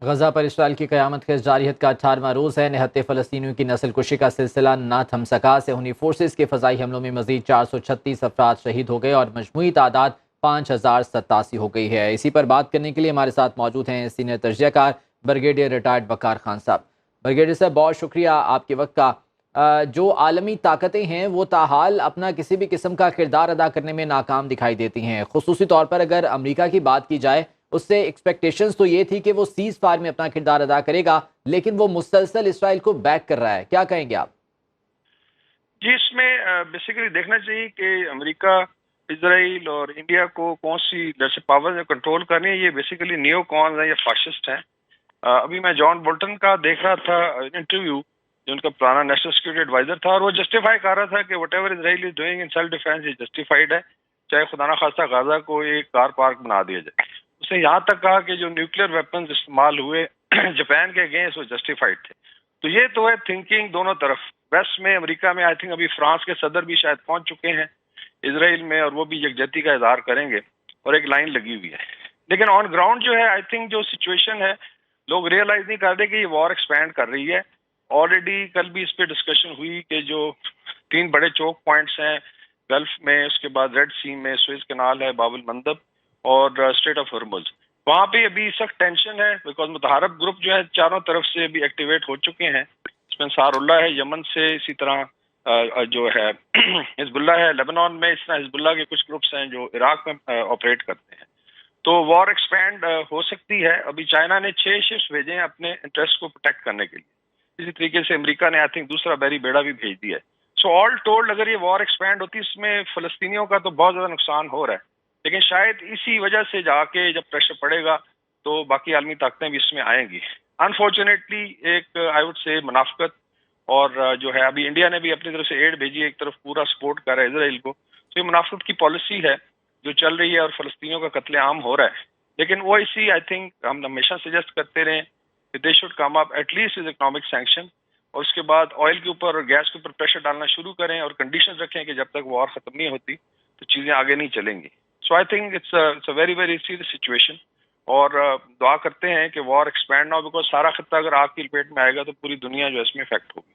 غزہ پر اسرائیل کی قیامت خیز جارحیت کا 18واں روز ہے۔ نہتے فلسطینیوں کی نسل کشی کا سلسلہ نہ تھم سکا۔ صہیونی فورسز کے فضائی حملوں میں مزید 436 افراد شہید ہو گئے اور مجموعی تعداد 5087 ہو گئی ہے۔ اسی پر بات کرنے کے لیے ہمارے ساتھ موجود ہیں سینئر تجزیہ کار بریگیڈیئر ریٹائرڈ وقار خان صاحب۔ بریگیڈیئر صاحب، بہت شکریہ آپ کے وقت کا۔ جو عالمی طاقتیں ہیں وہ تاحال اپنا کسی بھی قسم کا کردار ادا کرنے میں ناکام دکھائی دیتی ہیں۔ خصوصی طور پر اگر امریکہ کی بات کی جائے، اس سے ایکسپیکٹیشنز تو یہ تھی کہ وہ سیز فائر میں اپنا کردار ادا کرے گا، لیکن وہ مسلسل اسرائیل کو بیک کر رہا ہے۔ کیا کہیں گے آپ؟ جی، اس میں بیسیکلی دیکھنا چاہیے کہ امریکہ، اسرائیل اور انڈیا کو کون سی جیسے پاور کنٹرول کرنی ہے۔ یہ بیسیکلی نیو کونز ہیں یا فاشسٹ ہیں۔ ابھی میں جان بولٹن کا دیکھ رہا تھا انٹرویو، جو ان کا پرانا نیشنل سیکورٹی ایڈوائزر تھا، اور وہ جسٹیفائی کر رہا تھا کہ what ever Israel is doing in self defence is justified ہے، چاہے خدا نخواستہ غزہ کو ایک کار پارک بنا دیا جائے۔ اس نے یہاں تک کہا کہ جو نیوکلیر ویپنز استعمال ہوئے جاپان کے اگینسٹ وہ جسٹیفائڈ تھے۔ تو یہ تو ہے تھنکنگ دونوں طرف، ویسٹ میں امریکہ میں آئی تھنک ابھی فرانس کے صدر بھی شاید پہنچ چکے ہیں اسرائیل میں، اور وہ بھی یکجہتی کا اظہار کریں گے، اور ایک لائن لگی ہوئی ہے۔ لیکن آن گراؤنڈ جو ہے آئی تھنک جو سچویشن ہے، لوگ ریئلائز نہیں کرتے کہ یہ وار ایکسپینڈ کر رہی ہے۔ آلریڈی کل بھی اس پہ ڈسکشن ہوئی کہ جو 3 بڑے چوک پوائنٹس ہیں گلف میں، اس کے بعد ریڈ سی میں سوئز کنال ہے، باب المندب اور اسٹریٹ آف ہرمز، وہاں پہ ابھی سخت ٹینشن ہے، بیکاز متحارب گروپ جو ہے چاروں طرف سے بھی ایکٹیویٹ ہو چکے ہیں۔ اس میں انصار اللہ ہے یمن سے، اسی طرح جو ہے حزب اللہ ہے لیبنان میں، اس طرح حزب اللہ کے کچھ گروپس ہیں جو عراق میں آپریٹ کرتے ہیں۔ تو وار ایکسپینڈ ہو سکتی ہے۔ ابھی چائنا نے 6 شپس بھیجے ہیں اپنے انٹرسٹ کو پروٹیکٹ کرنے کے لیے، اسی طریقے سے امریکہ نے آئی تھنک دوسرا بحری بیڑا بھی بھیج دیا ہے۔ سو آل ٹولڈ اگر یہ وار ایکسپینڈ ہوتی، اس میں فلسطینیوں کا تو بہت زیادہ نقصان ہو رہا ہے، لیکن شاید اسی وجہ سے جا کے جب پریشر پڑے گا تو باقی عالمی طاقتیں بھی اس میں آئیں گی۔ انفارچونیٹلی ایک آئی وڈ سے منافقت، اور جو ہے ابھی انڈیا نے بھی اپنی طرف سے ایڈ بھیجی ہے، ایک طرف پورا سپورٹ کر رہا ہے اسرائیل کو، تو یہ منافقت کی پالیسی ہے جو چل رہی ہے، اور فلسطینیوں کا قتل عام ہو رہا ہے۔ لیکن وہ اسی آئی تھنک ہم ہمیشہ سجیسٹ کرتے رہے کہ they should come up at least with economic sanction, اور اس کے بعد آئل کے اوپر اور گیس کے اوپر پریشر ڈالنا شروع کریں، اور کنڈیشنز رکھیں کہ جب تک وار ختم نہیں ہوتی تو چیزیں آگے نہیں چلیں گی۔ So I think it's a very very serious situation, اور دعا کرتے ہیں کہ وار ایکسپینڈ نہ ہو، بیکاز سارا خطہ اگر آگ کی لپیٹ میں آئے گا تو پوری دنیا جو ہے اس میں افیکٹ ہوگی۔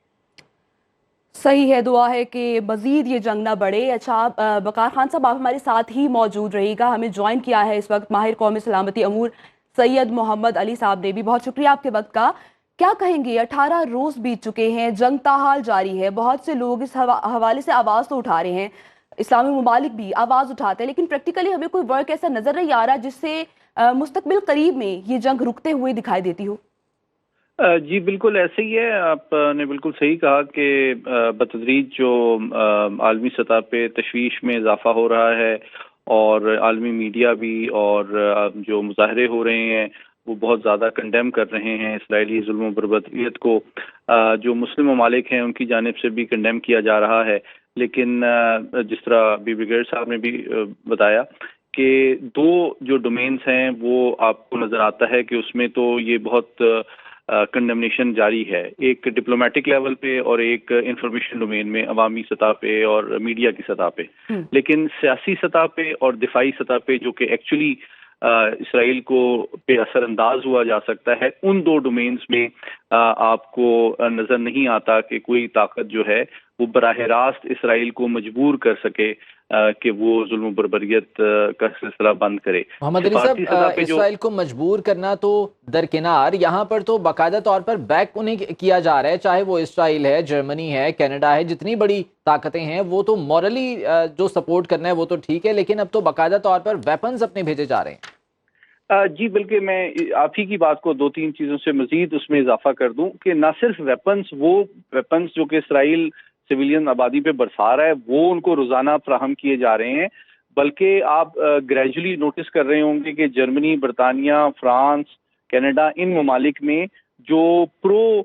صحیح ہے، دعا ہے کہ مزید یہ جنگ نہ بڑھے۔ اچھا وقار خان صاحب، آپ ہمارے ساتھ ہی موجود رہیے گا۔ ہمیں جوائن کیا ہے اس وقت ماہر قومی سلامتی امور سید محمد علی صاحب نے بھی، بہت شکریہ آپ کے وقت کا۔ کیا کہیں گے، 18 روز بیت چکے ہیں، جنگ تاحال جاری ہے، بہت سے لوگ اس حوالے سے آواز تو اٹھا رہے ہیں، اسلامی ممالک بھی آواز اٹھاتے ہیں، لیکن پریکٹیکلی ہمیں کوئی ورک ایسا نظر نہیں آ رہا جس سے مستقبل قریب میں یہ جنگ رکتے ہوئے دکھائی دیتی ہو۔ جی بالکل ایسے ہی ہے، آپ نے بالکل صحیح کہا کہ بتدریج جو عالمی سطح پہ تشویش میں اضافہ ہو رہا ہے، اور عالمی میڈیا بھی، اور جو مظاہرے ہو رہے ہیں وہ بہت زیادہ کنڈیم کر رہے ہیں اسرائیلی ظلم و بربریت کو، جو مسلم ممالک ہیں ان کی جانب سے بھی کنڈیم کیا جا رہا ہے۔ لیکن جس طرح بریگیڈیئر صاحب نے بھی بتایا کہ 2 جو ڈومینز ہیں وہ آپ کو نظر آتا ہے کہ اس میں تو یہ بہت کنڈمنیشن جاری ہے، ایک ڈپلومیٹک لیول پہ اور ایک انفارمیشن ڈومین میں، عوامی سطح پہ اور میڈیا کی سطح پہ، لیکن سیاسی سطح پہ اور دفاعی سطح پہ جو کہ ایکچولی اسرائیل کو پہ اثر انداز ہوا جا سکتا ہے، ان 2 ڈومینز میں آپ کو نظر نہیں آتا کہ کوئی طاقت جو ہے وہ براہ راست اسرائیل کو مجبور کر سکے کہ وہ ظلم و بربریت کا سلسلہ بند کرے۔ محمد علی صاحب، اسرائیل کو مجبور کرنا تو درکنار، یہاں پر تو باقاعدہ طور پر بیک انہیں کیا جا رہا ہے، چاہے وہ اسرائیل ہے، جرمنی ہے، کینیڈا ہے، جتنی بڑی طاقتیں ہیں وہ تو مورلی جو سپورٹ کرنا ہے وہ تو ٹھیک ہے، لیکن اب تو باقاعدہ طور پر ویپنز اپنے بھیجے جا رہے ہیں۔ جی بلکہ میں آپ ہی کی بات کو 2-3 چیزوں سے مزید اس میں اضافہ کر دوں کہ نہ صرف ویپنز، وہ ویپنز جو کہ اسرائیل سویلین آبادی پہ برسا رہا ہے وہ ان کو روزانہ فراہم کیے جا رہے ہیں، بلکہ آپ گریجولی نوٹس کر رہے ہوں گے کہ جرمنی، برطانیہ، فرانس، کینیڈا، ان ممالک میں جو پرو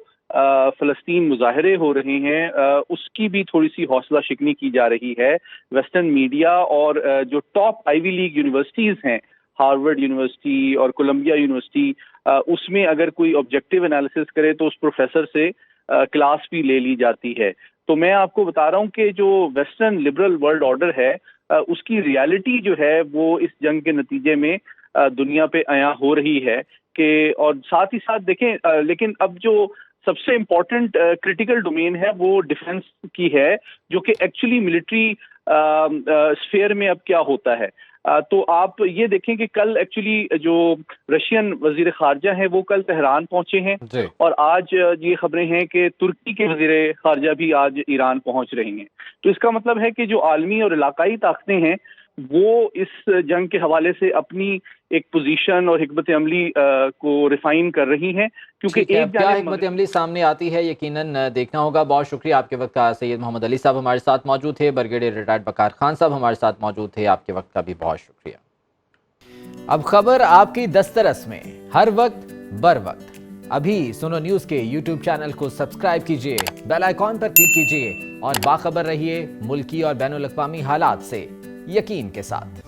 فلسطین مظاہرے ہو رہے ہیں اس کی بھی تھوڑی سی حوصلہ شکنی کی جا رہی ہے۔ ویسٹرن میڈیا اور جو ٹاپ آئیوی لیگ یونیورسٹیز ہیں، ہارورڈ یونیورسٹی اور کولمبیا یونیورسٹی، اس میں اگر کوئی آبجیکٹیو انالیسس کرے تو اس پروفیسر سے کلاس بھی لے لی جاتی ہے۔ تو میں آپ کو بتا رہا ہوں کہ جو ویسٹرن لبرل ورلڈ آرڈر ہے اس کی ریالٹی جو ہے وہ اس جنگ کے نتیجے میں دنیا پہ عیاں ہو رہی ہے کہ اور ساتھ ہی ساتھ دیکھیں لیکن اب جو سب سے امپورٹنٹ کرٹیکل ڈومین ہے وہ ڈیفنس کی ہے، جو کہ ایکچولی ملٹری اسفیئر میں اب کیا ہوتا ہے۔ تو آپ یہ دیکھیں کہ کل ایکچولی جو رشین وزیر خارجہ ہیں وہ کل تہران پہنچے ہیں، اور آج یہ خبریں ہیں کہ ترکی کے وزیر خارجہ بھی آج ایران پہنچ رہے ہیں۔ تو اس کا مطلب ہے کہ جو عالمی اور علاقائی طاقتیں ہیں وہ اس جنگ کے حوالے سے اپنی ایک پوزیشن اور حکمت عملی کو ریفائن کر رہی ہیں، کیونکہ ایک کیا حکمت عملی سامنے آتی ہے یقیناً دیکھنا ہوگا۔ بہت شکریہ آپ کے وقت کا۔ سید محمد علی صاحب ہمارے ساتھ موجود تھے، بریگیڈیئر ریٹائرڈ وقار خان صاحب ہمارے ساتھ موجود تھے، آپ کے وقت کا بھی بہت شکریہ۔ اب خبر آپ کی دسترس میں، ہر وقت بر وقت۔ ابھی سنو نیوز کے یوٹیوب چینل کو سبسکرائب کیجئے، بیل آئیکن پر کلک کیجئے اور باخبر رہیے ملکی اور بین الاقوامی حالات سے یقین کے ساتھ۔